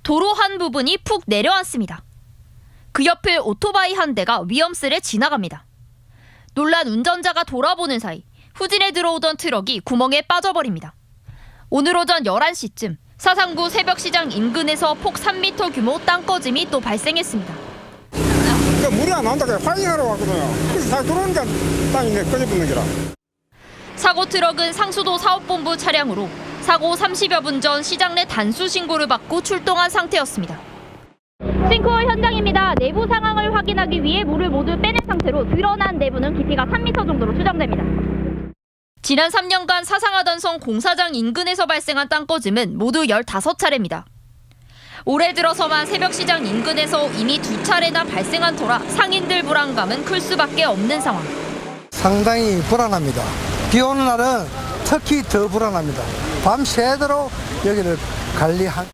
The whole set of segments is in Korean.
도로 한 부분이 푹 내려앉습니다. 그 옆을 오토바이 한 대가 위험스레 지나갑니다. 놀란 운전자가 돌아보는 사이 후진에 들어오던 트럭이 구멍에 빠져버립니다. 오늘 오전 11시쯤 사상구 새벽시장 인근에서 폭 3m 규모 땅 꺼짐이 또 발생했습니다. 물이 안 나온다 그래 확인하러 왔거든요. 그래서 다 들어오니까 땅이 꺼져 붙는 거라. 사고 트럭은 상수도 사업본부 차량으로 사고 30여 분 전 시장 내 단수 신고를 받고 출동한 상태였습니다. 싱크홀 현장입니다. 내부 상황을 확인하기 위해 물을 모두 빼낸 상태로 드러난 내부는 깊이가 3m 정도로 추정됩니다. 지난 3년간 사상하단선 공사장 인근에서 발생한 땅 꺼짐은 모두 15차례입니다. 올해 들어서만 새벽시장 인근에서 이미 2차례나 발생한 터라 상인들 불안감은 클 수밖에 없는 상황. 상당히 불안합니다. 비 오는 날은 특히 더 불안합니다. 밤새도록 여기를 관리한.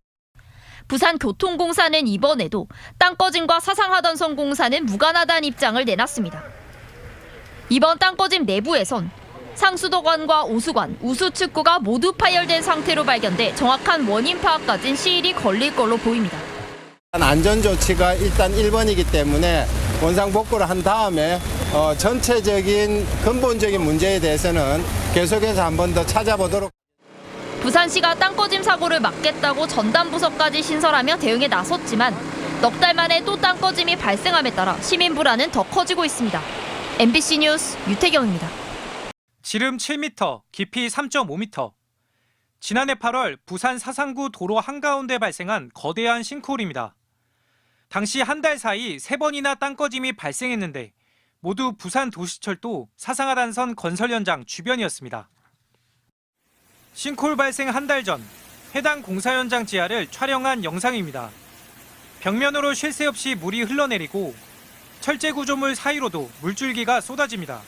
부산교통공사는 이번에도 땅 꺼짐과 사상하단선 공사는 무관하다는 입장을 내놨습니다. 이번 땅 꺼짐 내부에선 상수도관과 오수관, 우수축구가 모두 파열된 상태로 발견돼 정확한 원인 파악까지는 시일이 걸릴 걸로 보입니다. 안전조치가 일단 1번이기 때문에 원상복구를 한 다음에 전체적인 근본적인 문제에 대해서는 계속해서 한 번 더 찾아보도록. 부산시가 땅 꺼짐 사고를 막겠다고 전담 부서까지 신설하며 대응에 나섰지만 넉 달 만에 또 땅 꺼짐이 발생함에 따라 시민 불안은 더 커지고 있습니다. MBC 뉴스 유태경입니다. 지름 7m, 깊이 3.5m. 지난해 8월 부산 사상구 도로 한가운데 발생한 거대한 싱크홀입니다. 당시 한 달 사이 3번이나 땅 꺼짐이 발생했는데 모두 부산 도시철도 사상하단선 건설 현장 주변이었습니다. 싱크홀 발생 한 달 전 해당 공사 현장 지하를 촬영한 영상입니다. 벽면으로 쉴 새 없이 물이 흘러내리고 철제 구조물 사이로도 물줄기가 쏟아집니다.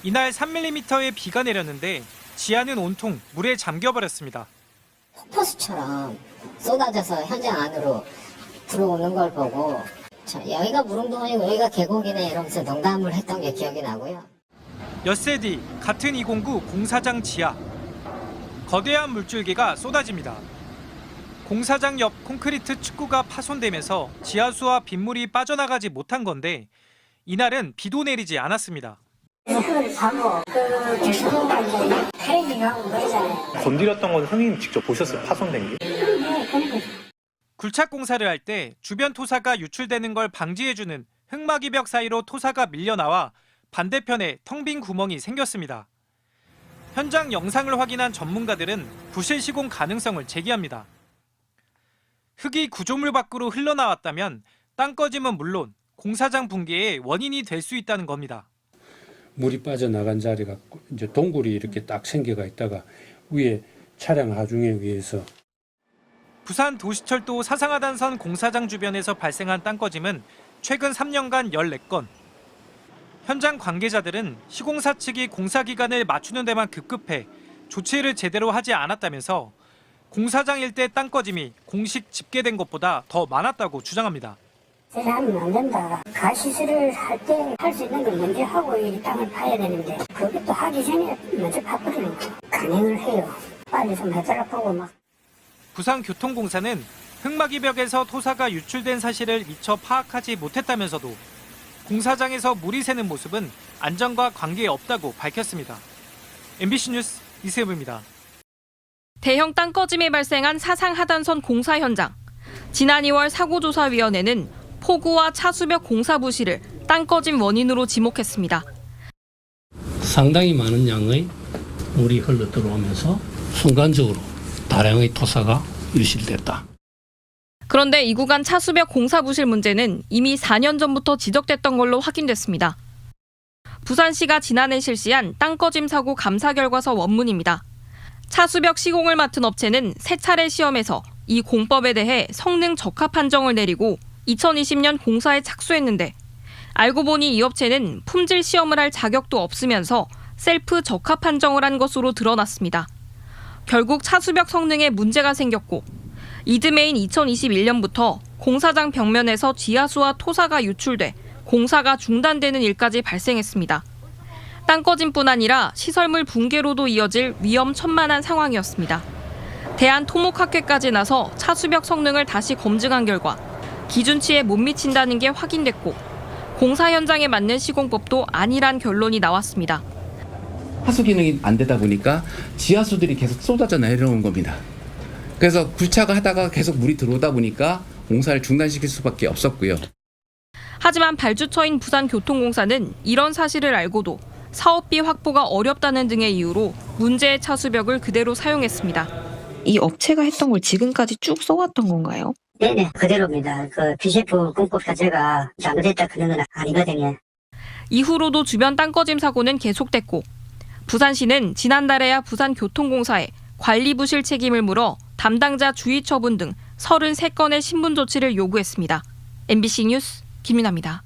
이날 3mm의 비가 내렸는데 지하는 온통 물에 잠겨버렸습니다. 폭포수처럼 쏟아져서 현장 안으로 들어오는 걸 보고 여기가 무릉도원이고 여기가 계곡이네 이러면서 농담을 했던 게 기억이 나고요. 엿새 뒤 같은 209 공사장 지하. 거대한 물줄기가 쏟아집니다. 공사장 옆 콘크리트 축구가 파손되면서 지하수와 빗물이 빠져나가지 못한 건데 이날은 비도 내리지 않았습니다. 그걸 사고 교수가 이제 헬기가 온 거잖아요. 건드렸던 건 선생님 직접 보셨어요? 파손된 게? 굴착 공사를 할 때 주변 토사가 유출되는 걸 방지해주는 흙막이 벽 사이로 토사가 밀려나와 반대편에 텅 빈 구멍이 생겼습니다. 현장 영상을 확인한 전문가들은 부실 시공 가능성을 제기합니다. 흙이 구조물 밖으로 흘러나왔다면 땅 꺼짐은 물론 공사장 붕괴의 원인이 될 수 있다는 겁니다. 물이 빠져나간 자리가 이제 동굴이 이렇게 딱 생겨가 있다가 위에 차량 하중에 의해서. 부산 도시철도 사상하단선 공사장 주변에서 발생한 땅 꺼짐은 최근 3년간 14건. 현장 관계자들은 시공사 측이 공사 기간을 맞추는 데만 급급해 조치를 제대로 하지 않았다면서 공사장 일대 땅 꺼짐이 공식 집계된 것보다 더 많았다고 주장합니다. 제가 하면 안 된다. 가시설을 할 때 할 수 있는 걸 먼저 하고 이 땅을 파야 되는데 그것도 하기 전에 먼저 파버리는 거. 강행을 해요. 빨리 좀 해달라 보고 막. 부산교통공사는 흙막이 벽에서 토사가 유출된 사실을 미처 파악하지 못했다면서도 공사장에서 물이 새는 모습은 안전과 관계없다고 밝혔습니다. MBC 뉴스 이세부입니다. 대형 땅 꺼짐이 발생한 사상하단선 공사 현장. 지난 2월 사고조사위원회는 폭우와 차수벽 공사 부실을 땅 꺼짐 원인으로 지목했습니다. 상당히 많은 양의 물이 흘러 들어오면서 순간적으로 다량의 토사가 유실됐다. 그런데 이 구간 차수벽 공사 부실 문제는 이미 4년 전부터 지적됐던 걸로 확인됐습니다. 부산시가 지난해 실시한 땅 꺼짐 사고 감사 결과서 원문입니다. 차수벽 시공을 맡은 업체는 3차례 시험에서 이 공법에 대해 성능 적합 판정을 내리고 2020년 공사에 착수했는데 알고 보니 이 업체는 품질 시험을 할 자격도 없으면서 셀프 적합 판정을 한 것으로 드러났습니다. 결국 차수벽 성능에 문제가 생겼고 이듬해인 2021년부터 공사장 벽면에서 지하수와 토사가 유출돼 공사가 중단되는 일까지 발생했습니다. 땅 꺼짐뿐 아니라 시설물 붕괴로도 이어질 위험천만한 상황이었습니다. 대한토목학회까지 나서 차수벽 성능을 다시 검증한 결과 기준치에 못 미친다는 게 확인됐고 공사 현장에 맞는 시공법도 아니란 결론이 나왔습니다. 하수 기능이 안 되다 보니까 지하수들이 계속 쏟아져 내려오는 겁니다. 그래서 굴착을 하다가 계속 물이 들어오다 보니까 공사를 중단시킬 수밖에 없었고요. 하지만 발주처인 부산교통공사는 이런 사실을 알고도 사업비 확보가 어렵다는 등의 이유로 문제의 차수벽을 그대로 사용했습니다. 이 업체가 했던 걸 지금까지 쭉 써왔던 건가요? 네네, 그대로입니다. 그 BCF 공법 자체가 잘못했다 그런 건 아니거든요. 이후로도 주변 땅꺼짐 사고는 계속됐고 부산시는 지난달에야 부산교통공사에 관리부실 책임을 물어 담당자 주의 처분 등 33건의 신분 조치를 요구했습니다. MBC 뉴스 김민아입니다.